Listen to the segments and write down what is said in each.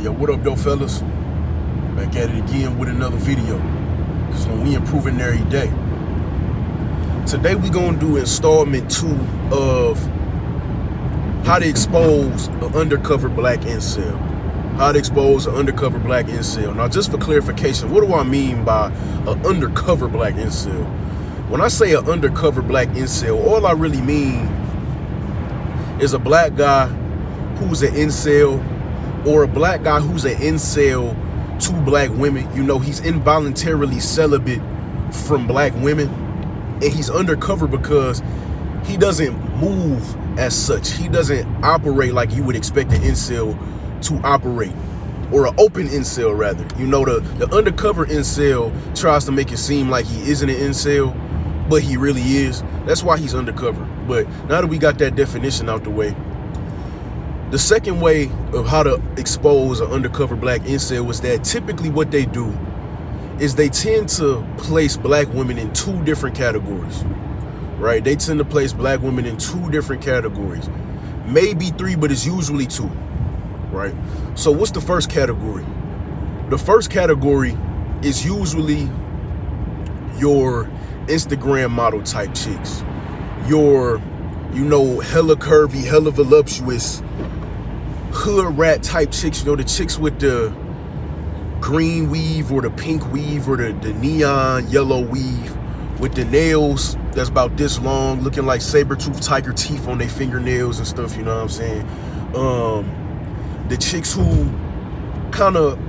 Yo, what up, though, fellas? Back at it again with another video. Because we improving every day. Today we gonna do installment 2 of how to expose an undercover black incel. How to expose an undercover black incel. Now, just for clarification, what do I mean by an undercover black incel? When I say an undercover black incel, all I really mean is a black guy who's an incel, or a black guy who's an incel to black women. You know, he's involuntarily celibate from black women, and he's undercover because he doesn't move as such. He doesn't operate like you would expect an incel to operate, or an open incel rather. You know, the undercover incel tries to make it seem like he isn't an incel, but he really is. That's why he's undercover. But now that we got that definition out the way, the second way of how to expose an undercover black incel is that typically what they do is they tend to place black women in 2 different categories, right? They tend to place black women in 2 different categories, maybe 3, but it's usually 2, right? So what's the first category? The first category is usually your Instagram model type chicks, your, you know, hella curvy, hella voluptuous, hood rat type chicks. You know, the chicks with the green weave or the pink weave or the neon yellow weave with the nails that's about this long, looking like saber-toothed tiger teeth on their fingernails and stuff, you know what I'm saying? The chicks who kind of,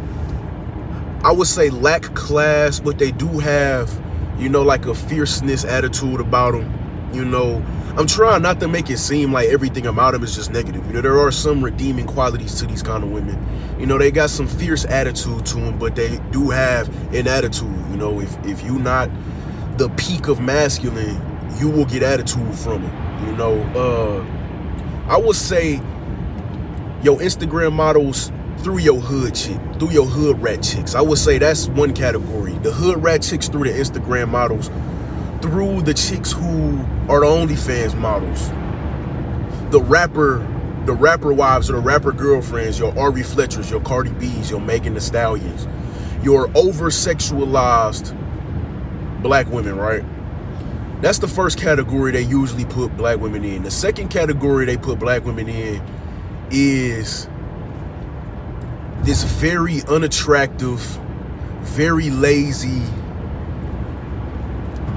I would say, lack class, but they do have, you know, like a fierceness attitude about them. You know, I'm trying not to make it seem like everything about them is just negative. You know, there are some redeeming qualities to these kind of women. You know, they got some fierce attitude to them, but they do have an attitude. You know, if you're not the peak of masculine, you will get attitude from them. You know, I would say your Instagram models through your hood chick, through your hood rat chicks. I would say that's one category. The hood rat chicks through the Instagram models, through the chicks who are the OnlyFans models, the rapper wives or the rapper girlfriends, your Ari Fletchers, your Cardi B's, your Megan Thee Stallions, your over-sexualized black women, right? That's the first category they usually put black women in. The second category they put black women in is this very unattractive, very lazy,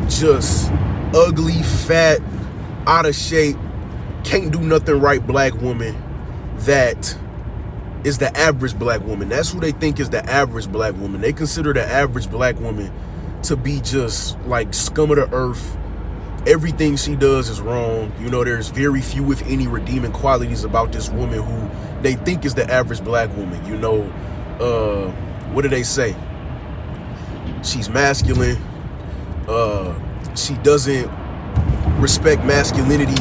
just ugly, fat, out of shape, can't do nothing right black woman that is the average black woman. That's who they think is the average black woman. They consider the average black woman to be just like scum of the earth. Everything she does is wrong. You know, there's very few, if any, redeeming qualities about this woman who they think is the average black woman. You know, what do they say? She's masculine. She doesn't respect masculinity,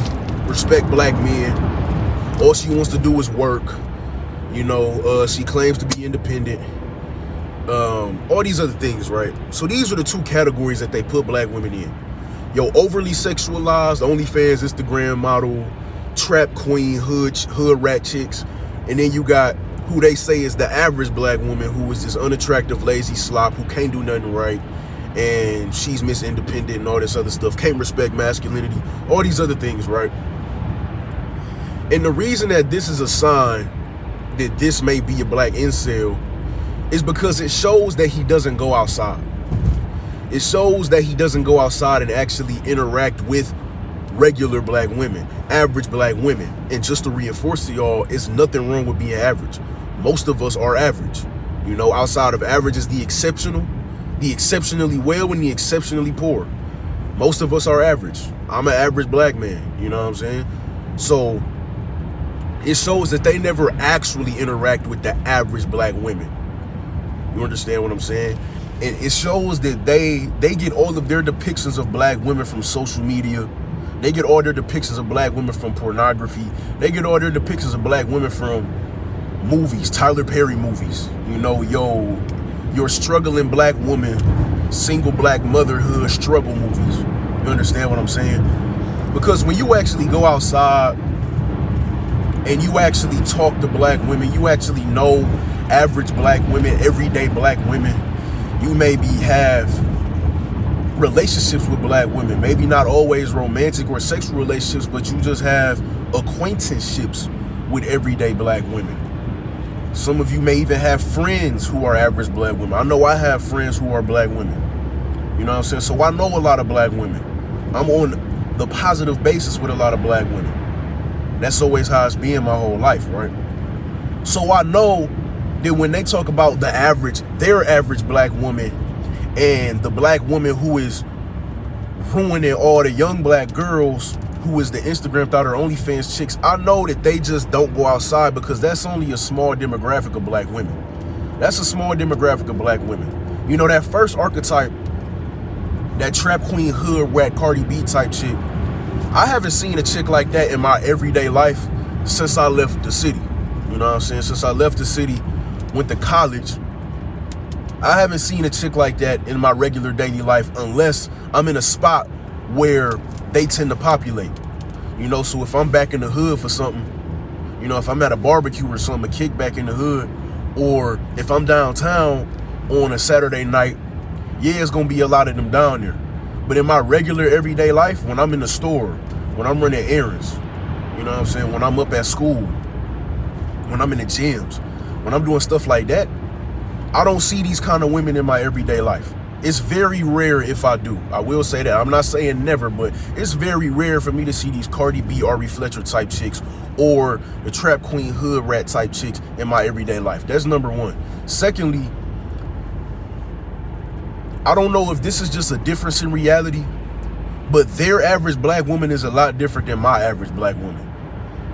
respect black men. All she wants to do is work. You know, she claims to be independent. All these other things, right? So these are the 2 categories that they put black women in. Yo, overly sexualized, OnlyFans, Instagram model, trap queen, hood rat chicks. And then you got who they say is the average black woman, who is this unattractive, lazy slop who can't do nothing right. And she's Miss Independent and all this other stuff, can't respect masculinity, all these other things, right? And the reason that this is a sign that this may be a black incel is because it shows that he doesn't go outside. It shows that he doesn't go outside and actually interact with regular black women, average black women. And just to reinforce to y'all, it's nothing wrong with being average. Most of us are average. You know, outside of average is the exceptional, the exceptionally well, and the exceptionally poor. Most of us are average. I'm an average black man, you know what I'm saying? So it shows that they never actually interact with the average black women. You understand what I'm saying? And it shows that they get all of their depictions of black women from social media. They get all their depictions of black women from pornography. They get all their depictions of black women from movies, Tyler Perry movies. You know, your struggling black woman, single black motherhood struggle movies. You understand what I'm saying? Because when you actually go outside and you actually talk to black women, you actually know average black women, everyday black women. You maybe have relationships with black women, maybe not always romantic or sexual relationships, but you just have acquaintanceships with everyday black women. Some of you may even have friends who are average black women. I know I have friends who are black women. You know what I'm saying? So I know a lot of black women. I'm on the positive basis with a lot of black women. That's always how it's been my whole life, right? So I know that when they talk about the average, their average black woman, and the black woman who is ruining all the young black girls, who is the Instagram thought or OnlyFans chicks, I know that they just don't go outside because that's only a small demographic of black women. That's a small demographic of black women. You know, that first archetype, that trap queen hood rat Cardi B type chick, I haven't seen a chick like that in my everyday life since I left the city. You know what I'm saying? Since I left the city, went to college, I haven't seen a chick like that in my regular daily life unless I'm in a spot where they tend to populate. You know, so if I'm back in the hood for something, you know, if I'm at a barbecue or something, a kickback in the hood, or if I'm downtown on a Saturday night, yeah, it's gonna be a lot of them down there. But in my regular everyday life, when I'm in the store, when I'm running errands, you know what I'm saying, when I'm up at school, when I'm in the gyms, when I'm doing stuff like that, I don't see these kind of women in my everyday life. It's very rare if I do. I will say that. I'm not saying never, but it's very rare for me to see these Cardi B, Ari Fletcher type chicks or the trap queen hood rat type chicks in my everyday life. That's number one. Secondly, I don't know if this is just a difference in reality, but their average black woman is a lot different than my average black woman.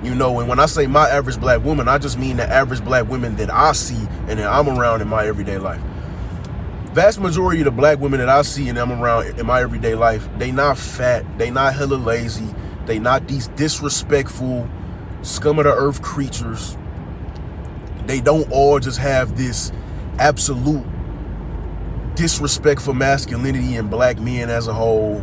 You know, and when I say my average black woman, I just mean the average black women that I see and that I'm around in my everyday life. Vast majority of the black women that I see and I'm around in my everyday life, they not fat, they not hella lazy, they not these disrespectful, scum of the earth creatures. They don't all just have this absolute disrespect for masculinity and black men as a whole.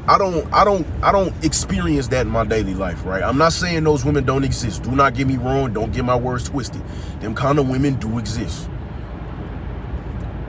I don't experience that in my daily life, right? I'm not saying those women don't exist. Do not get me wrong. Don't get my words twisted. Them kind of women do exist.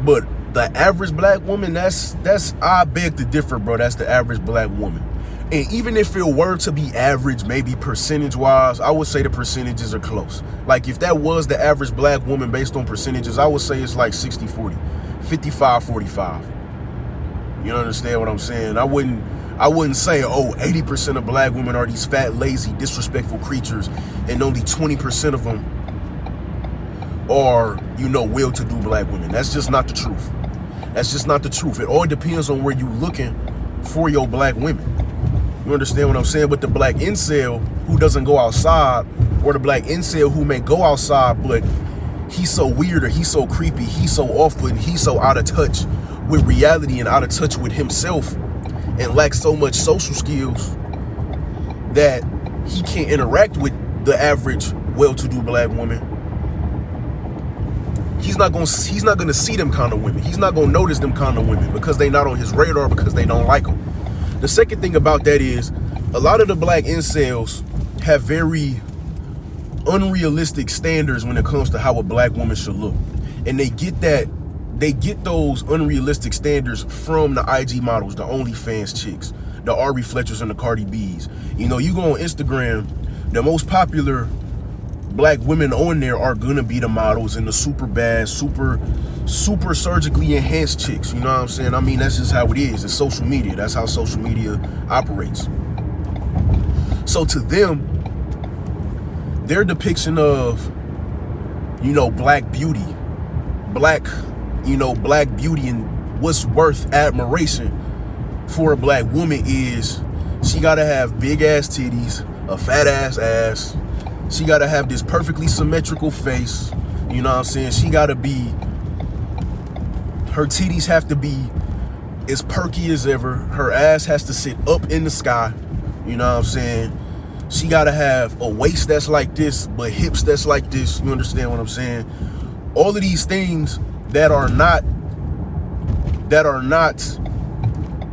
But the average black woman, that's I beg to differ, bro. That's the average black woman. And even if it were to be average, maybe percentage-wise, I would say the percentages are close. Like if that was the average black woman based on percentages, I would say it's like 60-40, 55-45. You understand what I'm saying? I wouldn't say, oh, 80% of black women are these fat, lazy, disrespectful creatures, and only 20% of them are, you know, well-to-do black women. That's just not the truth. That's just not the truth. It all depends on where you're looking for your black women. You understand what I'm saying? But the black incel who doesn't go outside, or the black incel who may go outside, but he's so weird or he's so creepy, he's so off-putting, he's so out of touch with reality and out of touch with himself and lacks so much social skills that he can't interact with the average well-to-do black woman. He's not gonna see them kind of women. He's not gonna notice them kind of women because they're not on his radar, because they don't like them. The second thing about that is a lot of the black incels have very unrealistic standards when it comes to how a black woman should look. And they get those unrealistic standards from the IG models, the OnlyFans chicks, the Ari Fletchers and the Cardi B's. You know, you go on Instagram, the most popular black women on there are gonna be the models and the super bad, super surgically enhanced chicks. You know what I'm saying? I mean, that's just how it is. It's social media. That's how social media operates. So to them, their depiction of, you know, black beauty and what's worth admiration for a black woman is she gotta have big ass titties, a fat ass. She gotta have this perfectly symmetrical face. You know what I'm saying? Her titties have to be as perky as ever. Her ass has to sit up in the sky. You know what I'm saying? She gotta have a waist that's like this, but hips that's like this. You understand what I'm saying? All of these things that are not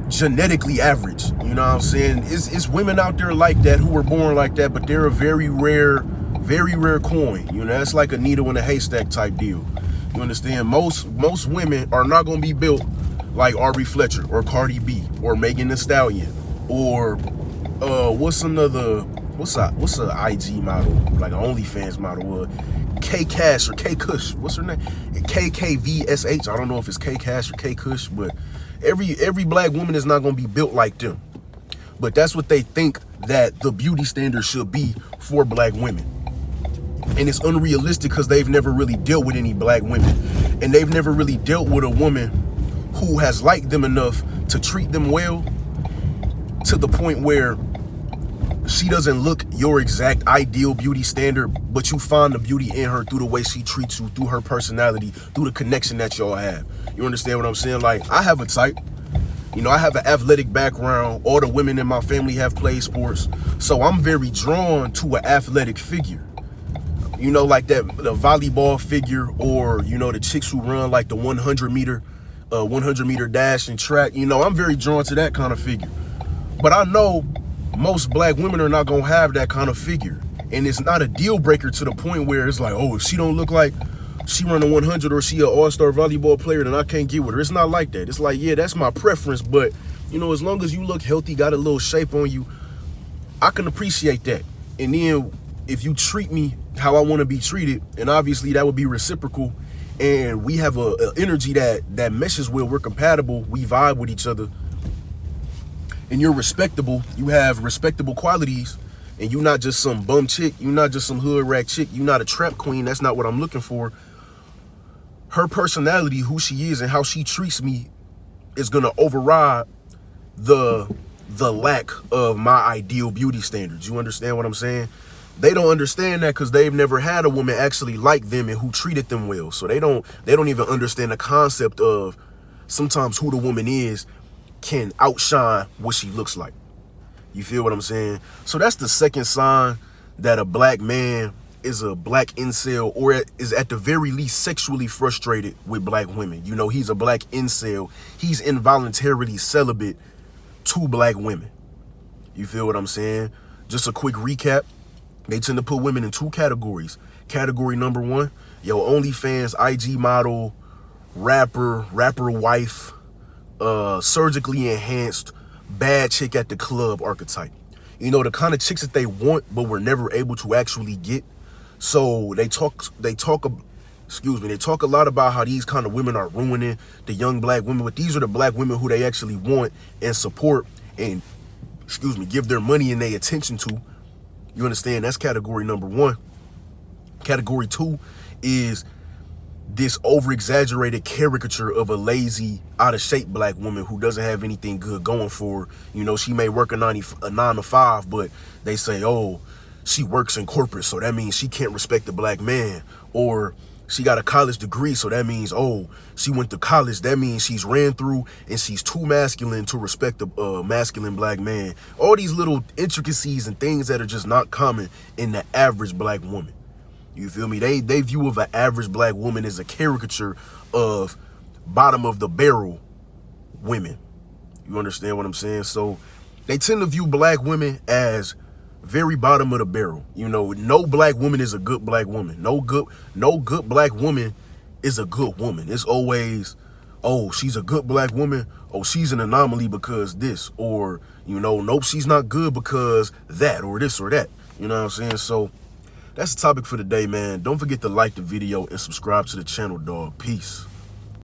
genetically average. You know what I'm saying? It's women out there like that who were born like that, but they're a very rare Very rare coin. You know, that's like a needle in a haystack type deal. You understand? Most women are not gonna be built like Ari Fletcher or Cardi B or Megan Thee Stallion or what's a IG model, like an OnlyFans model, K Cash or K Kush. What's her name? KKVSH. I don't know if it's K Cash or K Kush, but every black woman is not gonna be built like them. But that's what they think that the beauty standard should be for black women. And it's unrealistic because they've never really dealt with any black women. And they've never really dealt with a woman who has liked them enough to treat them well to the point where she doesn't look your exact ideal beauty standard, but you find the beauty in her through the way she treats you, through her personality, through the connection that y'all have. You understand what I'm saying? Like, I have a type. You know, I have an athletic background. All the women in my family have played sports. So I'm very drawn to an athletic figure. You know, like the volleyball figure, or, you know, the chicks who run like the 100 meter dash and track. You know, I'm very drawn to that kind of figure. But I know most black women are not gonna have that kind of figure. And it's not a deal breaker to the point where it's like, oh, if she don't look like she run a 100 or she an all-star volleyball player, then I can't get with her. It's not like that. It's like, yeah, that's my preference, but, you know, as long as you look healthy, got a little shape on you, I can appreciate that. And then if you treat me how I want to be treated, and obviously that would be reciprocal, and we have a energy that meshes well, we're compatible, we vibe with each other, and you're respectable, you have respectable qualities, and you're not just some bum chick, you're not just some hood rat chick, you're not a trap queen. That's not what I'm looking for. Her personality, who she is and how she treats me, is gonna override the lack of my ideal beauty standards. You understand what I'm saying? They don't understand that because they've never had a woman actually like them and who treated them well. So they don't even understand the concept of sometimes who the woman is can outshine what she looks like. You feel what I'm saying? So that's the second sign that a black man is a black incel, or is at the very least sexually frustrated with black women. You know, he's a black incel. He's involuntarily celibate to black women. You feel what I'm saying? Just a quick recap. They tend to put women in two categories. Category number one, yo, OnlyFans, IG model, rapper wife, surgically enhanced, bad chick at the club archetype. You know, the kind of chicks that they want, but were never able to actually get. So they talk a lot about how these kind of women are ruining the young black women, but these are the black women who they actually want and support and, give their money and their attention to. You understand? That's category number one. Category two is this over-exaggerated caricature of a lazy, out-of-shape black woman who doesn't have anything good going for her. You know, she may work a 9 to 5, but they say, oh, she works in corporate, so that means she can't respect the black man. Or she got a college degree, so that means, oh, she went to college. That means she's ran through and she's too masculine to respect the masculine black man. All these little intricacies and things that are just not common in the average black woman. You feel me? They view of an average black woman as a caricature of bottom of the barrel women. You understand what I'm saying? So they tend to view black women as very bottom of the barrel. You know, no black woman is a good black woman. No good black woman is a good woman. It's always, oh, she's a good black woman. Oh, she's an anomaly because this, or, you know, nope, she's not good because that, or this or that. You know what I'm saying? So that's the topic for today, man. Don't forget to like the video and subscribe to the channel, dog. Peace.